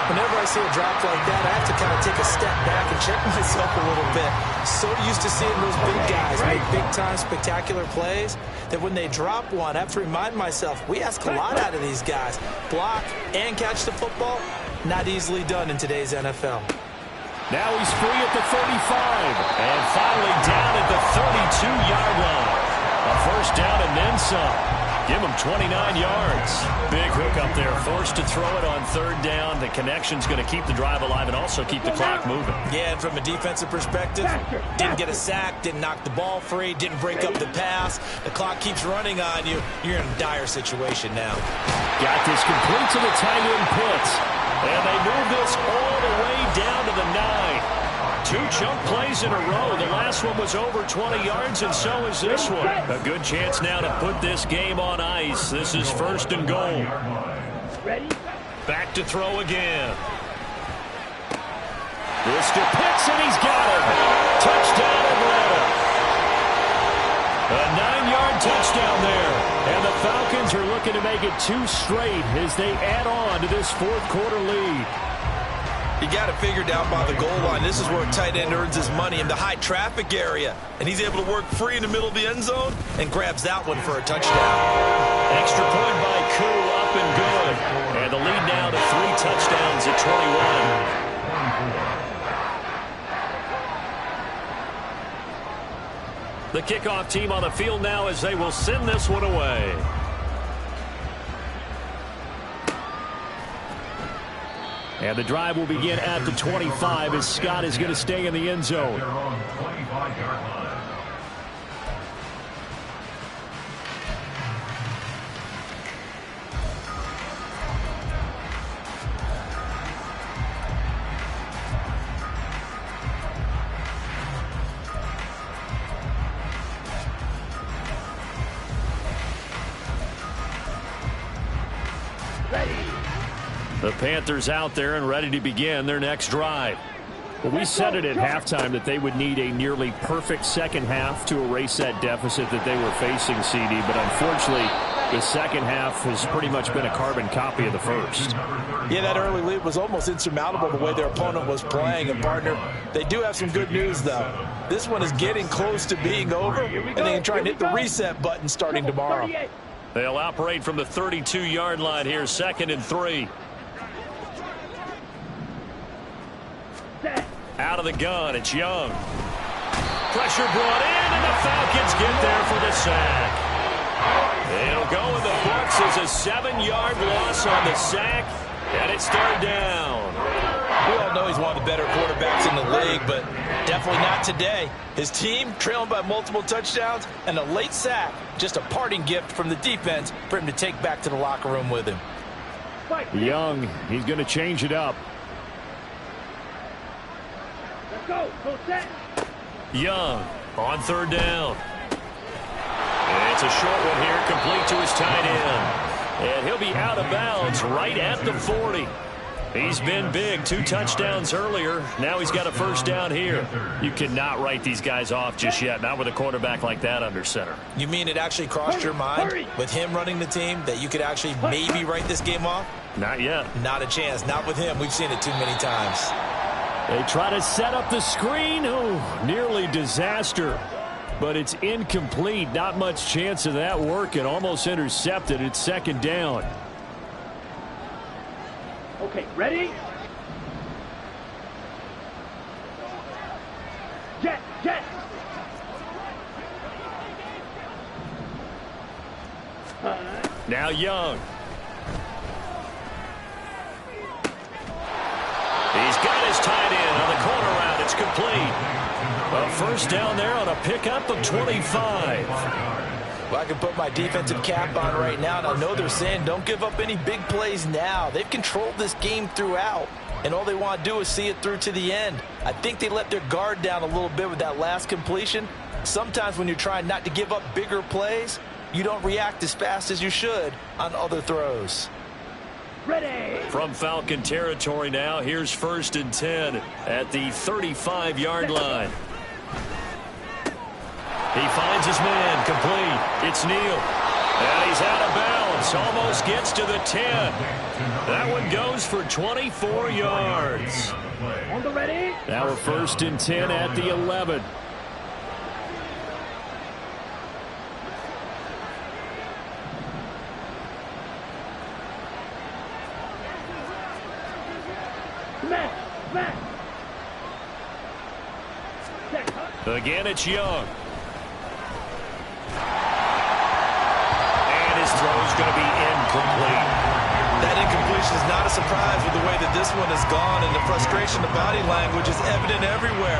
Whenever I see a drop like that, I have to kind of take a step back and check myself a little bit. So used to seeing those big guys make big-time spectacular plays that when they drop one, I have to remind myself, we ask a lot out of these guys. Block and catch the football, not easily done in today's NFL. Now he's free at the 35. And finally down at the 32-yard line. A 1st down and then some. Give him 29 yards. Big hook up there. Forced to throw it on 3rd down. The connection's going to keep the drive alive and also keep the clock moving. Yeah, and from a defensive perspective, didn't get a sack, didn't knock the ball free, didn't break up the pass. The clock keeps running on you. You're in a dire situation now. Got this complete to the tight end Pitts. And they move this all the way down to the 9. 2 chunk plays in a row. The last one was over 20 yards, and so is this one. A good chance now to put this game on ice. This is 1st and goal. Ready. Back to throw again. This to Pitts, and he's got him. Touchdown Atlanta. A 9-yard touchdown there. And the Falcons are looking to make it 2 straight as they add on to this 4th quarter lead. You got it figured out by the goal line. This is where a tight end earns his money, in the high traffic area. And he's able to work free in the middle of the end zone and grabs that one for a touchdown. Extra point by Koo, up and good. And the lead now to 3 touchdowns at 21. The kickoff team on the field now as they will send this one away. And the drive will begin at the 25 as Scott is going to stay in the end zone. The Panthers out there and ready to begin their next drive. Well, we said it at halftime that they would need a nearly perfect second half to erase that deficit that they were facing, CD. But unfortunately, The second half has pretty much been a carbon copy of the first. Yeah, that early lead was almost insurmountable the way their opponent was playing. And, partner, they do have some good news, though. This one is getting close to being over, and they can try and hit the reset button starting tomorrow. They'll operate from the 32-yard line here, 2nd and 3. Out of the gun, it's Young. Pressure brought in, and the Falcons get there for the sack. It'll go in the books as a 7-yard loss on the sack, and it's 3rd down. We all know he's one of the better quarterbacks in the league, but definitely not today. His team trailing by multiple touchdowns and a late sack, just a parting gift from the defense for him to take back to the locker room with him. Young, he's going to change it up. Let's go. Go set. Young on 3rd down. And it's a short one here, complete to his tight end. And he'll be out of bounds right at the 40. He's been big, 2 touchdowns earlier. Now he's got a 1st down here. You cannot write these guys off just yet, not with a quarterback like that under center. You mean it actually crossed your mind with him running the team that you could actually maybe write this game off? Not yet. Not a chance. Not with him. We've seen it too many times. They try to set up the screen. Oh, nearly disaster. But it's incomplete. Not much chance of that working. Almost intercepted. It's 2nd down. Okay, ready? Jet, jet. Now Young. He's got his tight end on the corner route. It's complete. A 1st down there on a pickup of 25. Well, I can put my defensive cap on right now, and I know they're saying don't give up any big plays now. They've controlled this game throughout, and all they want to do is see it through to the end. I think they let their guard down a little bit with that last completion. Sometimes when you're trying not to give up bigger plays, you don't react as fast as you should on other throws. Ready. From Falcon territory now, here's 1st and 10 at the 35-yard line. He finds his man, complete. It's Neal. And he's out of bounds. Almost gets to the 10. That one goes for 24 yards. On the ready. Now a 1st and 10 at the 11. Smash, smash. Again, it's Young. And his throw's going to be incomplete. That incompletion is not a surprise with the way that this one has gone, and the frustration, the body language is evident everywhere.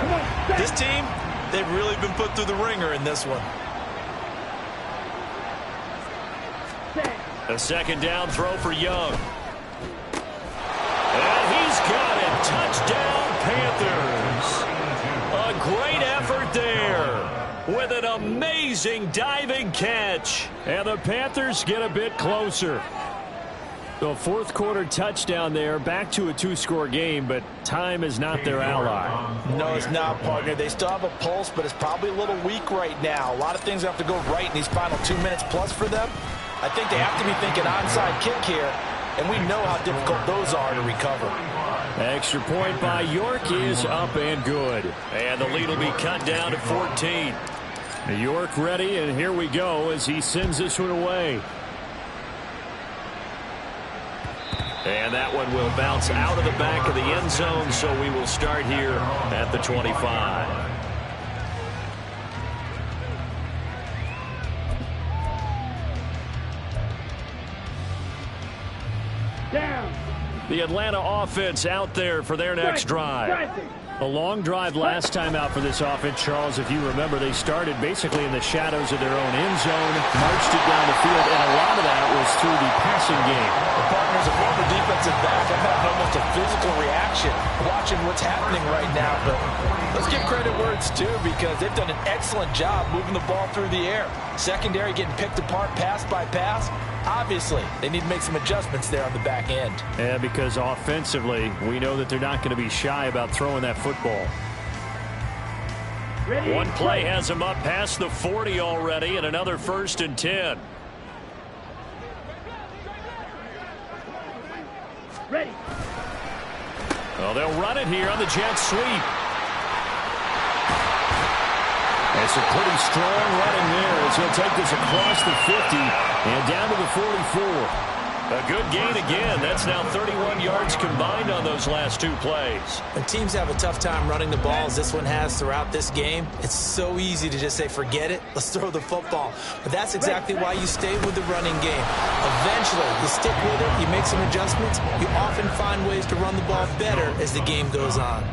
This team, they've really been put through the ringer in this one. A 2nd down throw for Young. And he's got it. Touchdown, Panthers. A great effort there with an amazing diving catch. And the Panthers get a bit closer. The 4th quarter touchdown there, back to a 2-score game, but time is not their ally. No, it's not, partner. They still have a pulse, but it's probably a little weak right now. A lot of things have to go right in these final 2 minutes plus for them. I think they have to be thinking onside kick here, and we know how difficult those are to recover. Extra point by York is up and good. And the lead will be cut down to 14. York ready, and here we go as he sends this one away. And that one will bounce out of the back of the end zone, so we will start here at the 25. Down. The Atlanta offense out there for their next drive. A long drive last time out for this offense, Charles. If you remember, they started basically in the shadows of their own end zone, marched it down the field, and a lot of that was through the passing game. The partners, a former defensive back, I'm having almost a physical reaction watching what's happening right now. But let's give credit where it's due, because they've done an excellent job moving the ball through the air. Secondary getting picked apart pass by pass. Obviously, they need to make some adjustments there on the back end. Yeah, because offensively, we know that they're not going to be shy about throwing that football. Ready. One play has him up past the 40 already, and another 1st and 10. Ready. Well, they'll run it here on the jet sweep. It's a pretty strong running there as he'll take this across the 50 and down to the 44. A good gain again. That's now 31 yards combined on those last two plays. When teams have a tough time running the ball, as this one has throughout this game, it's so easy to just say, forget it, let's throw the football. But that's exactly why you stay with the running game. Eventually, you stick with it, you make some adjustments, you often find ways to run the ball better as the game goes on.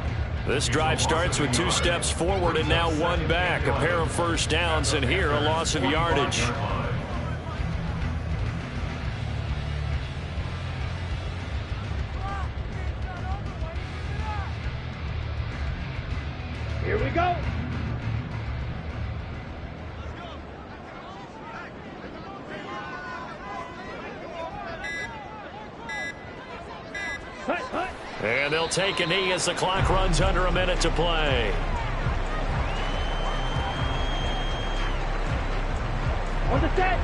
This drive starts with 2 steps forward and now 1 back. A pair of first downs, and here a loss of yardage. Here we go. Hut, hut. And they'll take a knee as the clock runs under a minute to play. On the set.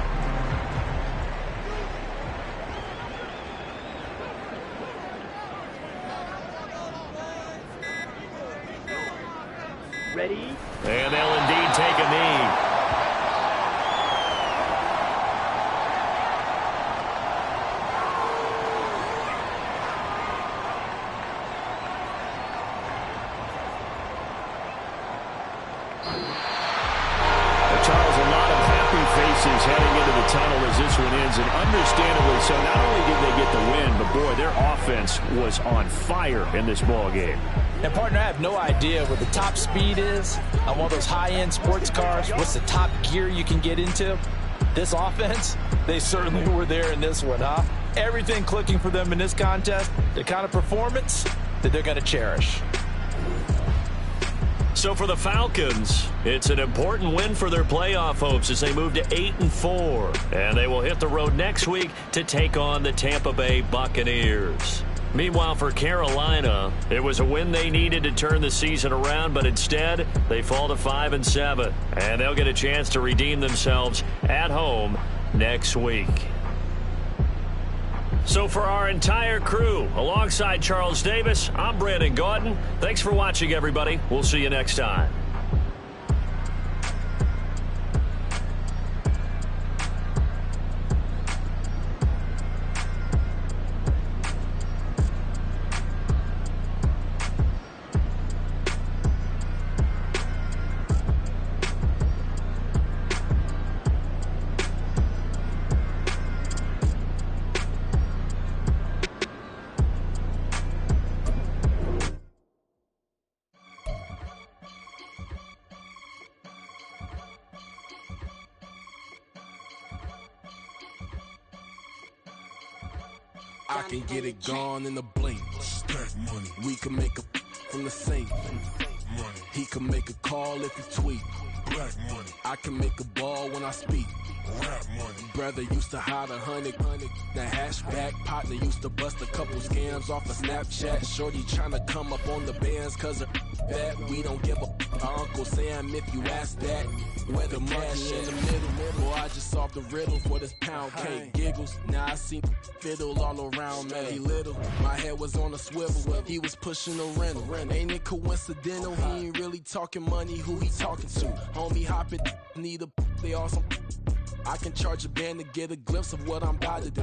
Ready. And they'll indeed take a knee. Charles, a lot of happy faces heading into the tunnel as this one ends, and understandably so. Not only did they get the win, but boy, their offense was on fire in this ball game. And, partner, I have no idea what the top speed is on one of those high-end sports cars. What's the top gear you can get into? This offense, they certainly were there in this one, huh? Everything clicking for them in this contest, the kind of performance that they're going to cherish. So for the Falcons, it's an important win for their playoff hopes as they move to 8-4. And they will hit the road next week to take on the Tampa Bay Buccaneers. Meanwhile, for Carolina, it was a win they needed to turn the season around, but instead they fall to 5-7. And they'll get a chance to redeem themselves at home next week. So for our entire crew, alongside Charles Davis, I'm Brandon Gaudin. Thanks for watching, everybody. We'll see you next time. I can get it gone in a blink. Stack money. We can make a from the sink. Money. He can make a call if he tweet. Black money. I can make a ball when I speak. Rap money. Brother used to hide 100. The hashback partner used to bust a couple scams off of Snapchat. Shorty tryna come up on the bands cause of that. We don't give a Uncle Sam if you ask that. Where the cash in the middle. Boy, I just solved the riddle for this pound cake. Giggles. Now I see fiddle all around me. He little. My head was on a swivel. He was pushing a rental. Ain't it coincidental? He ain't really talking money. Who he talking to? Homie hopping. Need a. They awesome. I can charge a band to get a glimpse of what I'm about to do.